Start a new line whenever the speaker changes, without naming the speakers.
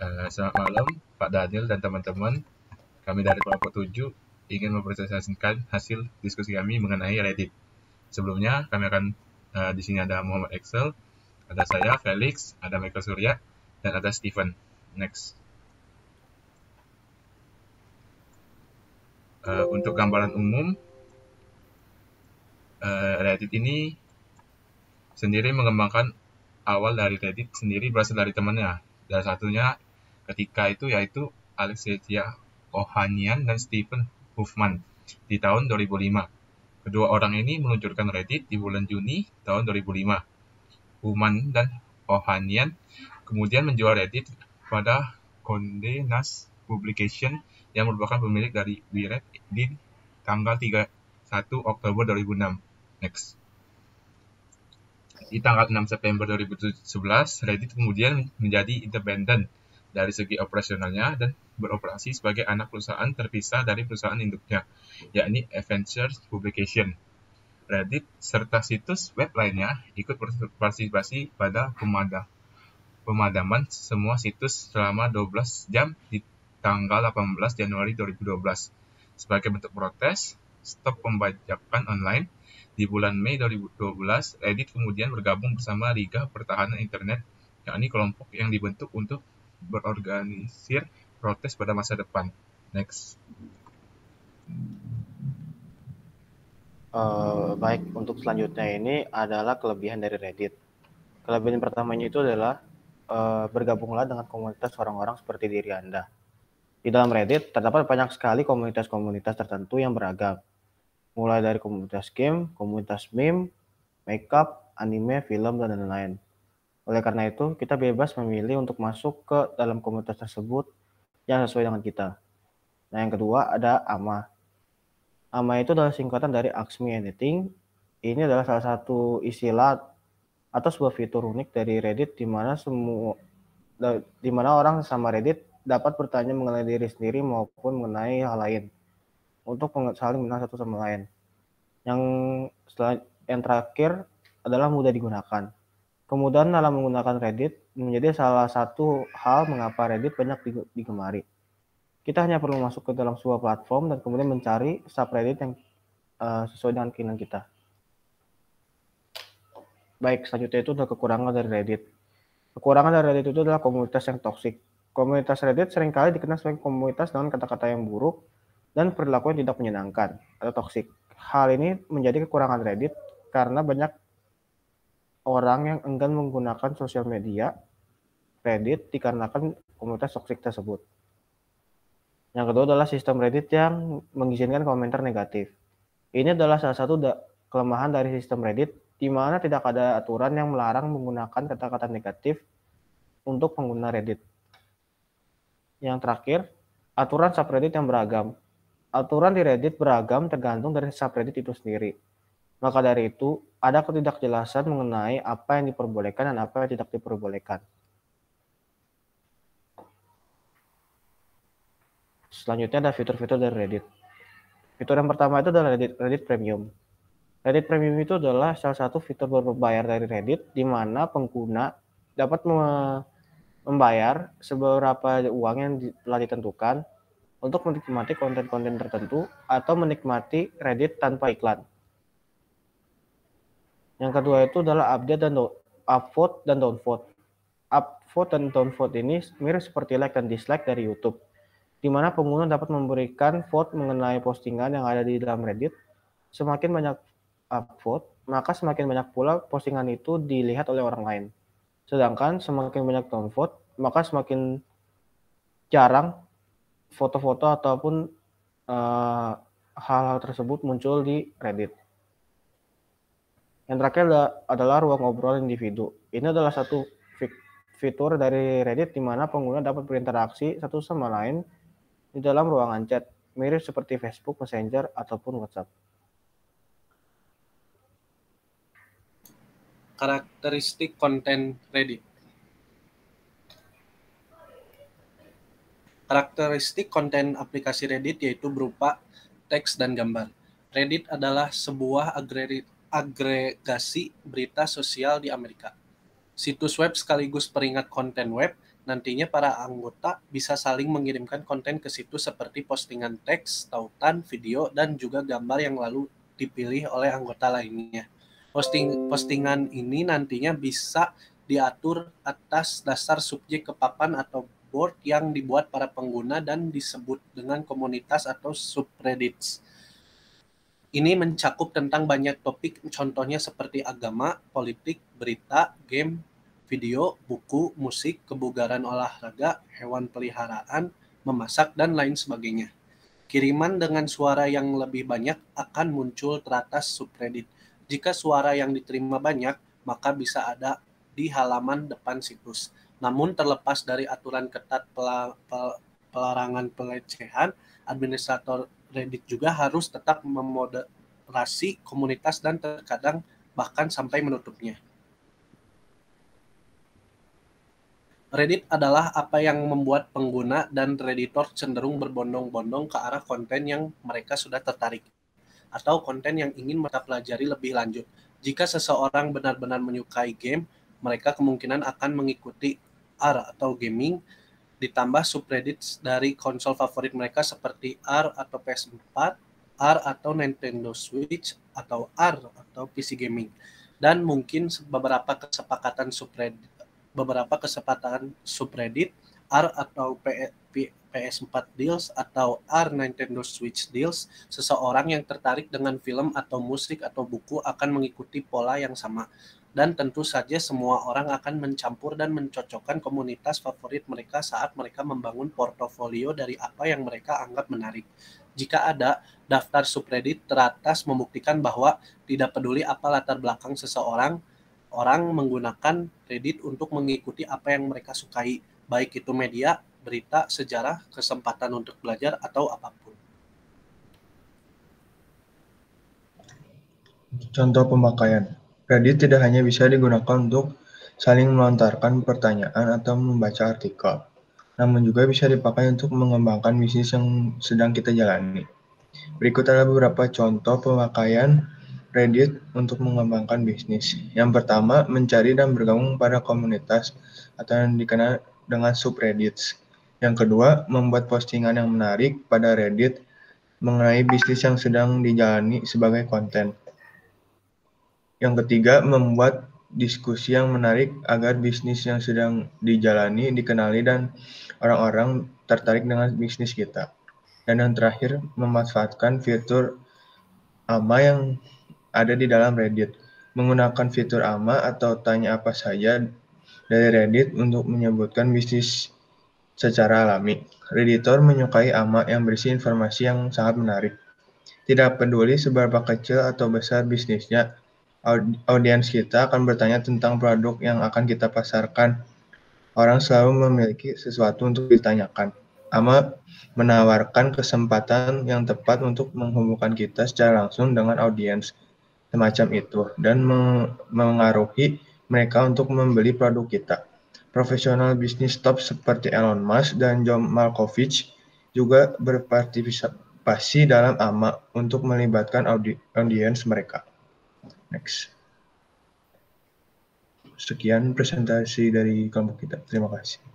Selamat malam, Pak Daniel dan teman-teman. Kami dari kelompok 7 ingin mempresentasikan hasil diskusi kami mengenai Reddit. Sebelumnya, kami akan di sini ada Muhammad Excel, ada saya, Felix, ada Michael Surya, dan ada Steven. Next. Untuk gambaran umum, Reddit ini sendiri mengembangkan awal dari Reddit sendiri berasal dari temannya. Salah satunya ketika itu yaitu Alexia Ohanian dan Stephen Huffman di tahun 2005. Kedua orang ini meluncurkan Reddit di bulan Juni tahun 2005. Huffman dan Ohanian kemudian menjual Reddit pada Condé Nast Publication yang merupakan pemilik dari Wired di tanggal 31 Oktober 2006. Next. Di tanggal 6 September 2011, Reddit kemudian menjadi independen dari segi operasionalnya dan beroperasi sebagai anak perusahaan terpisah dari perusahaan induknya, yakni Avengers Publication. Reddit serta situs web lainnya ikut berpartisipasi pada pemadaman semua situs selama 12 jam di tanggal 18 Januari 2012. Sebagai bentuk protes, stop pembajakan online, di bulan Mei 2012, Reddit kemudian bergabung bersama Liga Pertahanan Internet, yakni kelompok yang dibentuk untuk berorganisir protes pada masa depan. Next.
Baik, untuk selanjutnya ini adalah kelebihan dari Reddit. Kelebihan pertamanya itu adalah bergabunglah dengan komunitas orang-orang seperti diri Anda. Di dalam Reddit terdapat banyak sekali komunitas-komunitas tertentu yang beragam, mulai dari komunitas game, komunitas meme, makeup, anime, film, dan lain-lain. Oleh karena itu, kita bebas memilih untuk masuk ke dalam komunitas tersebut yang sesuai dengan kita. Nah, yang kedua ada AMA. AMA itu adalah singkatan dari Ask Me Anything. Ini adalah salah satu istilah atau sebuah fitur unik dari Reddit di mana orang sama Reddit dapat bertanya mengenai diri sendiri maupun mengenai hal lain untuk saling mengenal satu sama lain. Yang terakhir adalah mudah digunakan. Kemudian dalam menggunakan Reddit menjadi salah satu hal mengapa Reddit banyak digemari. Kita hanya perlu masuk ke dalam sebuah platform dan kemudian mencari subreddit yang sesuai dengan keinginan kita. Baik, selanjutnya itu adalah kekurangan dari Reddit. Kekurangan dari Reddit itu adalah komunitas yang toksik. Komunitas Reddit seringkali dikenal sebagai komunitas dengan kata-kata yang buruk dan perilaku yang tidak menyenangkan atau toksik. Hal ini menjadi kekurangan Reddit karena banyak orang yang enggan menggunakan sosial media Reddit dikarenakan komunitas toksik tersebut. Yang kedua adalah sistem Reddit yang mengizinkan komentar negatif. Ini adalah salah satu kelemahan dari sistem Reddit di mana tidak ada aturan yang melarang menggunakan kata-kata negatif untuk pengguna Reddit. Yang terakhir, aturan subreddit yang beragam. Aturan di Reddit beragam tergantung dari subreddit itu sendiri. Maka dari itu, ada ketidakjelasan mengenai apa yang diperbolehkan dan apa yang tidak diperbolehkan. Selanjutnya ada fitur-fitur dari Reddit. Fitur yang pertama itu adalah Reddit Premium. Reddit Premium itu adalah salah satu fitur berbayar dari Reddit di mana pengguna dapat membayar seberapa uang yang telah ditentukan untuk menikmati konten-konten tertentu atau menikmati Reddit tanpa iklan. Yang kedua itu adalah update dan upvote dan downvote. Upvote dan downvote ini mirip seperti like dan dislike dari YouTube, di mana pengguna dapat memberikan vote mengenai postingan yang ada di dalam Reddit. Semakin banyak upvote, maka semakin banyak pula postingan itu dilihat oleh orang lain. Sedangkan semakin banyak downvote, maka semakin jarang foto-foto ataupun hal-hal tersebut muncul di Reddit. Yang terakhir adalah ruang ngobrol individu. Ini adalah satu fitur dari Reddit di mana pengguna dapat berinteraksi satu sama lain di dalam ruangan chat, mirip seperti Facebook, Messenger, ataupun WhatsApp.
Karakteristik konten Reddit. Karakteristik konten aplikasi Reddit yaitu berupa teks dan gambar. Reddit adalah sebuah agregasi berita sosial di Amerika. Situs web sekaligus peringat konten web Nantinya para anggota bisa saling mengirimkan konten ke situs seperti postingan teks, tautan, video, dan juga gambar yang lalu dipilih oleh anggota lainnya. Postingan ini nantinya bisa diatur atas dasar subjek ke papan atau board yang dibuat para pengguna dan disebut dengan komunitas atau subreddits. Ini mencakup tentang banyak topik, contohnya seperti agama, politik, berita, game, video, buku, musik, kebugaran olahraga, hewan peliharaan, memasak, dan lain sebagainya. Kiriman dengan suara yang lebih banyak akan muncul teratas subreddit. Jika suara yang diterima banyak, maka bisa ada di halaman depan situs. Namun terlepas dari aturan ketat pelarangan pelecehan, administrator Reddit juga harus tetap memoderasi komunitas dan terkadang bahkan sampai menutupnya. Reddit adalah apa yang membuat pengguna dan redditor cenderung berbondong-bondong ke arah konten yang mereka sudah tertarik, atau konten yang ingin mereka pelajari lebih lanjut. Jika seseorang benar-benar menyukai game, mereka kemungkinan akan mengikuti R atau gaming, ditambah subreddits dari konsol favorit mereka seperti R atau PS4, R atau Nintendo Switch, atau R atau PC gaming. Dan mungkin beberapa kesepakatan subreddit R atau PS4 deals atau R Nintendo Switch deals. Seseorang yang tertarik dengan film atau musik atau buku akan mengikuti pola yang sama. Dan tentu saja semua orang akan mencampur dan mencocokkan komunitas favorit mereka saat mereka membangun portofolio dari apa yang mereka anggap menarik. Jika ada, daftar subreddit teratas membuktikan bahwa tidak peduli apa latar belakang seseorang, orang menggunakan Reddit untuk mengikuti apa yang mereka sukai, baik itu media, berita, sejarah, kesempatan untuk belajar, atau apapun.
Contoh pemakaian. Reddit tidak hanya bisa digunakan untuk saling melontarkan pertanyaan atau membaca artikel, namun juga bisa dipakai untuk mengembangkan bisnis yang sedang kita jalani. Berikut adalah beberapa contoh pemakaian Reddit untuk mengembangkan bisnis. Yang pertama, mencari dan bergabung pada komunitas atau yang dikenal dengan subreddits. Yang kedua, membuat postingan yang menarik pada Reddit mengenai bisnis yang sedang dijalani sebagai konten. Yang ketiga, membuat diskusi yang menarik agar bisnis yang sedang dijalani dikenali dan orang-orang tertarik dengan bisnis kita. Dan yang terakhir, memanfaatkan fitur AMA yang ada di dalam Reddit. Menggunakan fitur AMA atau tanya apa saja dari Reddit untuk menyebutkan bisnis secara alami. Redditor menyukai AMA yang berisi informasi yang sangat menarik. Tidak peduli seberapa kecil atau besar bisnisnya, audiens kita akan bertanya tentang produk yang akan kita pasarkan. Orang selalu memiliki sesuatu untuk ditanyakan. AMA menawarkan kesempatan yang tepat untuk menghubungkan kita secara langsung dengan audiens semacam itu dan mengaruhi mereka untuk membeli produk kita. Profesional bisnis top seperti Elon Musk dan John Malkovich juga berpartisipasi dalam AMA untuk melibatkan audiens mereka. Next. Sekian presentasi dari kelompok kita. Terima kasih.